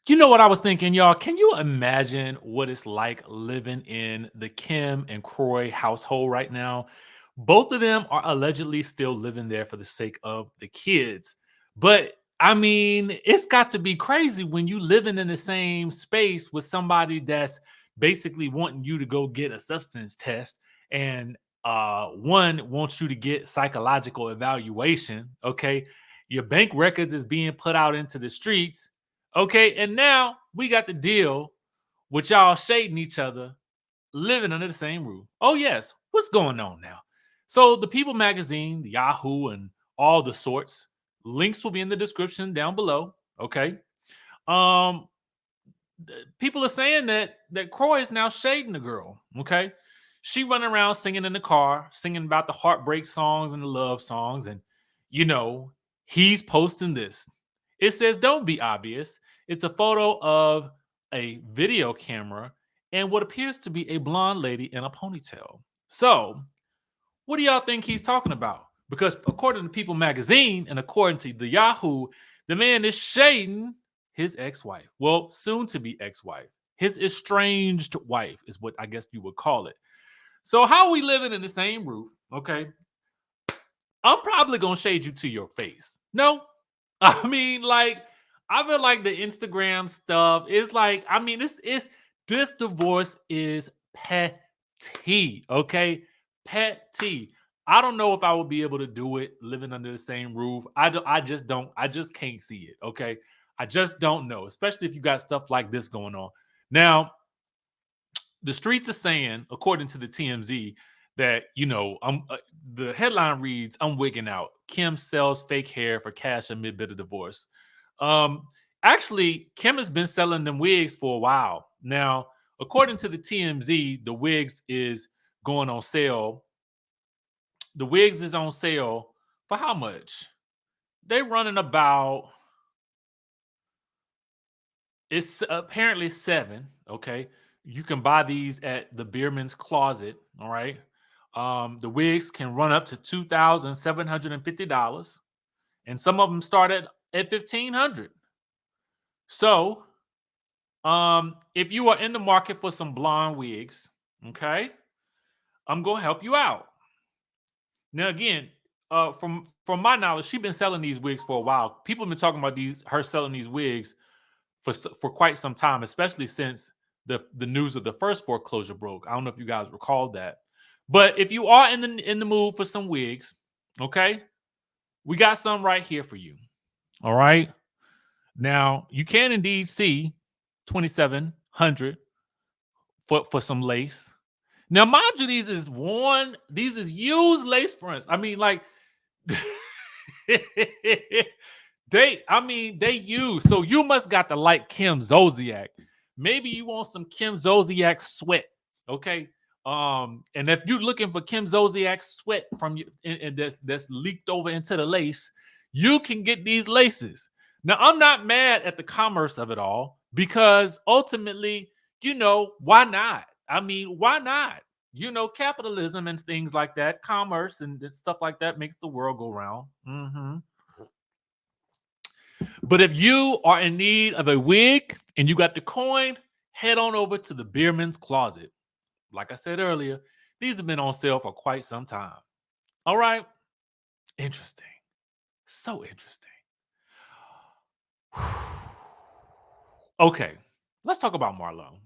You know what I was thinking, y'all? Can you imagine what it's like living in the Kim and Kroy household right now? Both of them are allegedly still living there for the sake of the kids. But I mean, it's got to be crazy when you living in the same space with somebody that's basically wanting you to go get a substance test and one wants you to get psychological evaluation, okay? Your bank records is being put out into the streets. Okay, and now we got the deal with y'all shading each other, living under the same roof. Oh, yes. What's going on now? So, the People magazine, the Yahoo, and all the sorts, links will be in the description down below. Okay. Um, People are saying that Kroy is now shading the girl. Okay. She running around singing in the car, singing about the heartbreak songs and the love songs. And, you know, he's posting this. It says, "Don't be obvious." It's a photo of a video camera and what appears to be a blonde lady in a ponytail. So, what do y'all think he's talking about? Because according to People magazine and according to the Yahoo, the man is shading his ex-wife. Well, soon to be ex-wife. His estranged wife is what I guess you would call it. So how are we living in the same roof? Okay. I'm probably gonna shade you to your face. No, I mean, like, I feel like the Instagram stuff is like, I mean, this divorce is petty, okay? Petty. I don't know if I would be able to do it living under the same roof. I just don't, I just can't see it, okay? I just don't know, especially if you got stuff like this going on. Now, the streets are saying, according to the TMZ, that the headline reads, "I'm wigging out. Kim sells fake hair for cash amid bitter divorce." Um, Actually, Kim has been selling them wigs for a while now. According to the TMZ, the wigs is going on sale. The wigs is on sale for how much? They running about, it's apparently seven. Okay, you can buy these at the Biermann's Closet. All right, the wigs can run up to $2,750, and some of them start at 1,500. So, if you are in the market for some blonde wigs, okay, I'm gonna help you out. Now, again, from my knowledge, she's been selling these wigs for a while. People have been talking about her selling these wigs for quite some time, especially since the news of the first foreclosure broke. I don't know if you guys recall that, but if you are in the mood for some wigs, okay, we got some right here for you. All right, now you can indeed see 2,700 for some lace. Now, mind you, these is used lace fronts. I mean, like they use. So you must got to like Kim Zolciak. Maybe you want some Kim Zolciak sweat, okay? And if you're looking for Kim Zolciak sweat from you, and that's leaked over into the lace, you can get these laces. Now, I'm not mad at the commerce of it all because ultimately, why not? I mean, why not? Capitalism and things like that, commerce and stuff like that makes the world go round. But if you are in need of a wig and you got the coin, head on over to the Biermann's Closet. Like I said earlier, these have been on sale for quite some time. All right. Interesting. So interesting. Okay. Let's talk about Marlo.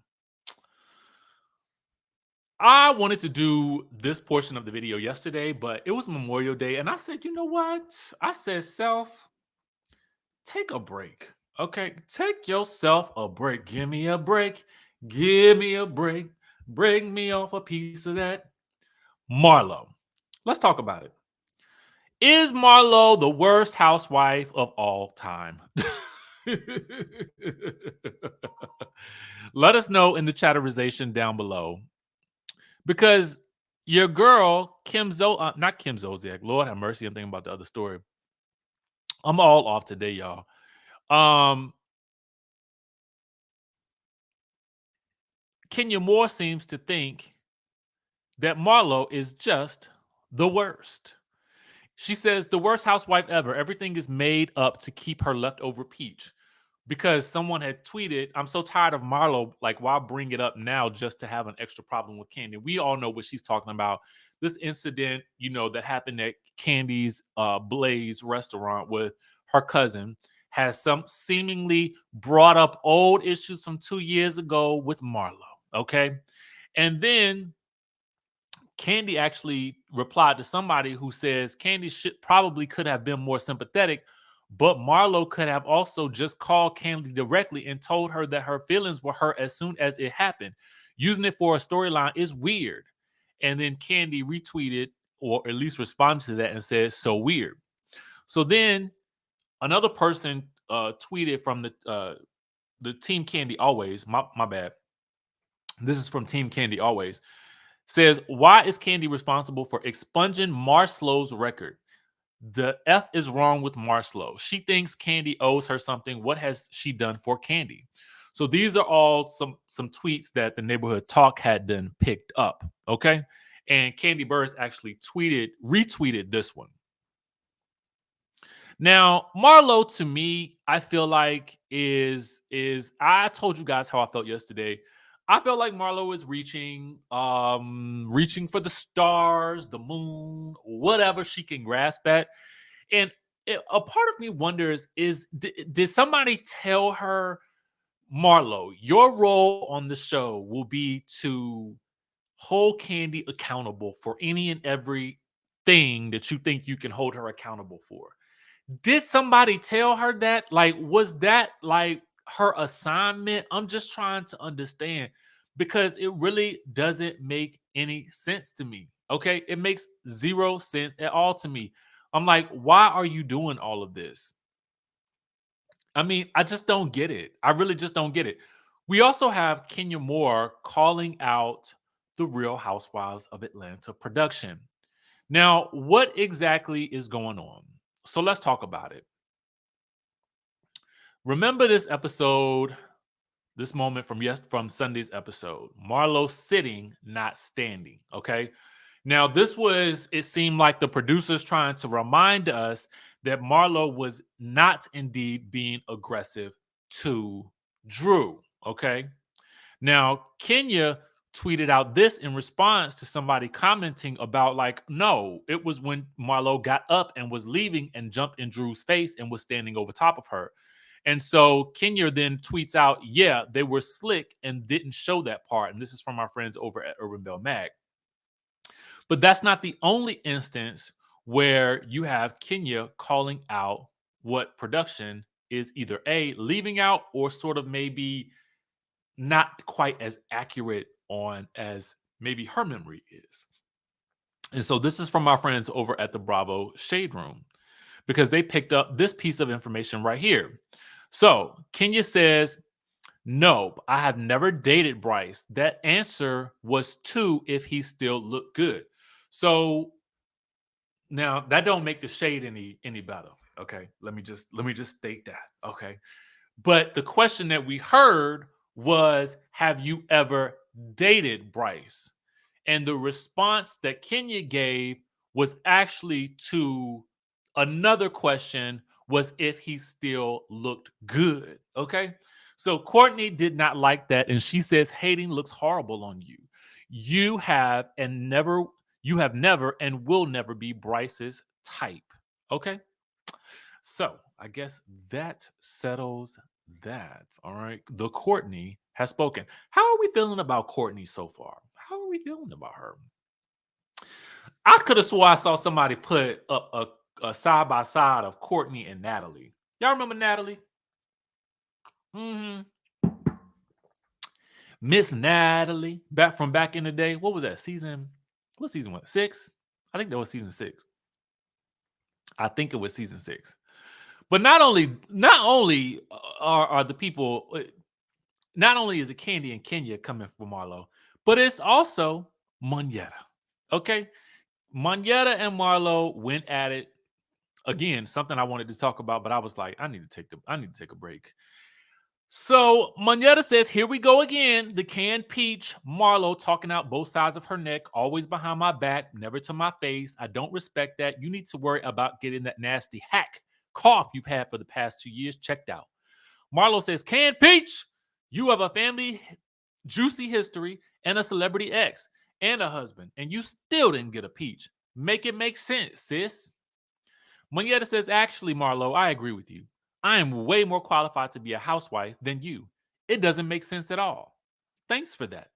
I wanted to do this portion of the video yesterday, but it was Memorial Day. And I said, you know what? I said, self, take a break. Okay. Take yourself a break. Give me a break. Give me a break. Break me off a piece of that. Marlo. Let's talk about it. Is Marlo the worst housewife of all time? Let us know in the chatterization down below. Because your girl, not Kim Zolciak, Lord have mercy, I'm thinking about the other story. I'm all off today, y'all. Kenya Moore seems to think that Marlo is just the worst. She says the worst housewife ever. Everything is made up to keep her leftover peach. because someone had tweeted, I'm so tired of Marlo. Like, why bring it up now just to have an extra problem with Candy? We all know what she's talking about. This incident, that happened at Candy's Blaze restaurant with her cousin has some seemingly brought up old issues from 2 years ago with Marlo. Okay. And then Candy actually replied to somebody who says Candy should probably could have been more sympathetic, but Marlo could have also just called Candy directly and told her that her feelings were hurt as soon as it happened. Using it for a storyline is weird. And then Candy retweeted or at least responded to that and said, "So weird." So then another person tweeted from the Team Candy Always. My bad. This is from Team Candy Always. Says, why is Candy responsible for expunging Marslow's record? The F is wrong with Marslow. She thinks Candy owes her something. What has she done for Candy? So these are all some tweets that the neighborhood talk had then picked up. Okay. And Candy Burris actually retweeted this one. Now, Marlo, to me, I feel like is I told you guys how I felt yesterday. I felt like Marlo is reaching for the stars, the moon, whatever she can grasp at. And a part of me wonders did somebody tell her, Marlo, your role on the show will be to hold Candy accountable for any and every thing that you think you can hold her accountable for? Did somebody tell her that? Like, was that like her assignment? I'm just trying to understand because it really doesn't make any sense to me. Okay. It makes zero sense at all to me. I'm like, why are you doing all of this? I mean, I just don't get it. I really just don't get it. We also have Kenya Moore calling out the Real Housewives of Atlanta production. Now, what exactly is going on? So let's talk about it. Remember this episode, this moment from Sunday's episode. Marlo sitting, not standing. Okay. Now, it seemed like the producers trying to remind us that Marlo was not indeed being aggressive to Drew. Okay. Now, Kenya tweeted out this in response to somebody commenting about, like, no, it was when Marlo got up and was leaving and jumped in Drew's face and was standing over top of her. And so Kenya then tweets out, yeah, they were slick and didn't show that part. And this is from our friends over at Urban Bell Mag. But that's not the only instance where you have Kenya calling out what production is either A, leaving out, or sort of maybe not quite as accurate on as maybe her memory is. And so this is from our friends over at the Bravo Shade Room because they picked up this piece of information right here. So Kenya says, no, I have never dated Bryce. That answer was 2 if he still looked good. So now that don't make the shade any better. Okay. Let me just state that. Okay. But the question that we heard was, have you ever dated Bryce? And the response that Kenya gave was actually to another question, was if he still looked good. Okay. So Courtney did not like that. And she says, hating looks horrible on you. You have never and will never be Bryce's type. Okay. So I guess that settles that. All right. The Courtney has spoken. How are we feeling about Courtney so far? How are we feeling about her? I could have swore I saw somebody put up a side by side of Courtney and Natalie. Y'all remember Natalie? hmm Miss Natalie, back in the day. What was that season? What season was it? 6? I think that was season 6. I think it was season 6. But not only are the people, not only is it Candy and Kenya coming for Marlo, but it's also Monyetta. Okay, Monyetta and Marlo went at it again. Something I wanted to talk about, but I was like, I need to take a break. So Monyetta says, here we go again. The canned peach. Marlo talking out both sides of her neck, always behind my back, never to my face. I don't respect that. You need to worry about getting that nasty hack cough you've had for the past 2 years checked out. Marlo says, Canned Peach, you have a family juicy history and a celebrity ex and a husband, and you still didn't get a peach. Make it make sense, sis. Monyetta says, actually, Marlo, I agree with you. I am way more qualified to be a housewife than you. It doesn't make sense at all. Thanks for that.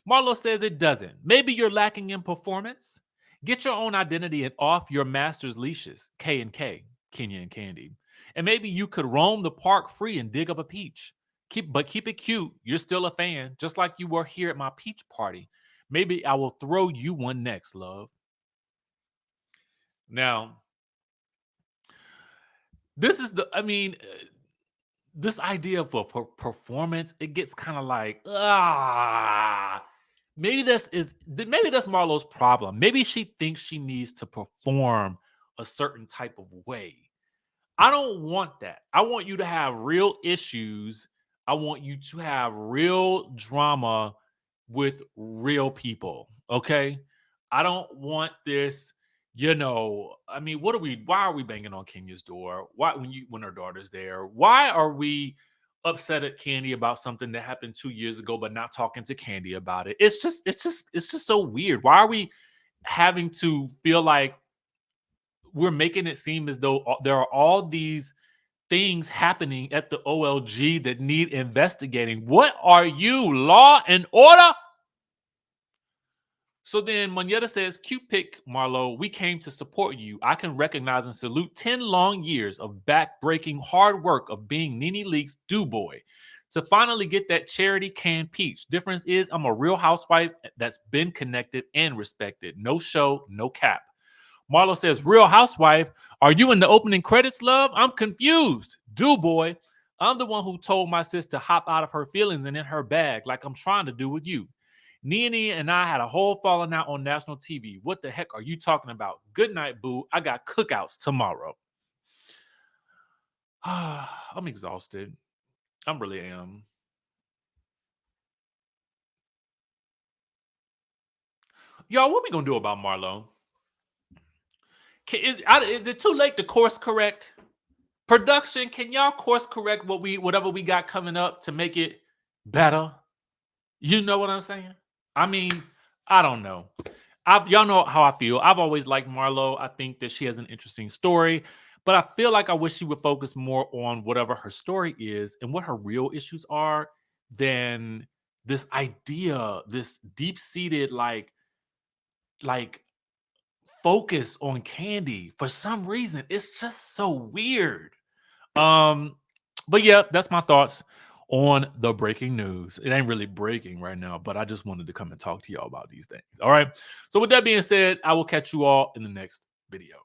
Marlo says it doesn't. Maybe you're lacking in performance. Get your own identity and off your master's leashes, K and K, Kenya and Candy. And maybe you could roam the park free and dig up a peach. Keep it cute. You're still a fan, just like you were here at my peach party. Maybe I will throw you one next, love. Now, this is this idea of a performance, it gets kind of like, maybe maybe that's Marlo's problem. Maybe she thinks she needs to perform a certain type of way. I don't want that. I want you to have real issues. I want you to have real drama with real people. Okay. I don't want this, why are we banging on Kenya's door? Why when her daughter's there? Why are we upset at Candy about something that happened 2 years ago, but not talking to Candy about it? It's just so weird. Why are we having to feel like we're making it seem as though there are all these things happening at the OLG that need investigating? What are you, Law and Order? So then Monyetta says, cute pick, Marlo. We came to support you. I can recognize and salute 10 long years of back-breaking hard work of being Nene Leakes' do boy to finally get that charity canned peach. Difference is I'm a real housewife that's been connected and respected. No show, no cap. Marlo says, real housewife, are you in the opening credits, love? I'm confused. Do boy, I'm the one who told my sis to hop out of her feelings and in her bag like I'm trying to do with you. Nene and I had a whole falling out on national TV. What the heck are you talking about? Good night, boo. I got cookouts tomorrow. I'm exhausted. I really am. Y'all, what we gonna do about Marlo? Is it too late to course correct? Production, can y'all course correct whatever we got coming up to make it better? You know what I'm saying? I mean, I don't know. Y'all know how I feel. I've always liked Marlo. I think that she has an interesting story, but I feel like I wish she would focus more on whatever her story is and what her real issues are than this idea, this deep-seated like focus on Candy. For some reason, it's just so weird. But yeah, that's my thoughts on the breaking news. It ain't really breaking right now, but I just wanted to come and talk to y'all about these things. All right. So with that being said, I will catch you all in the next video.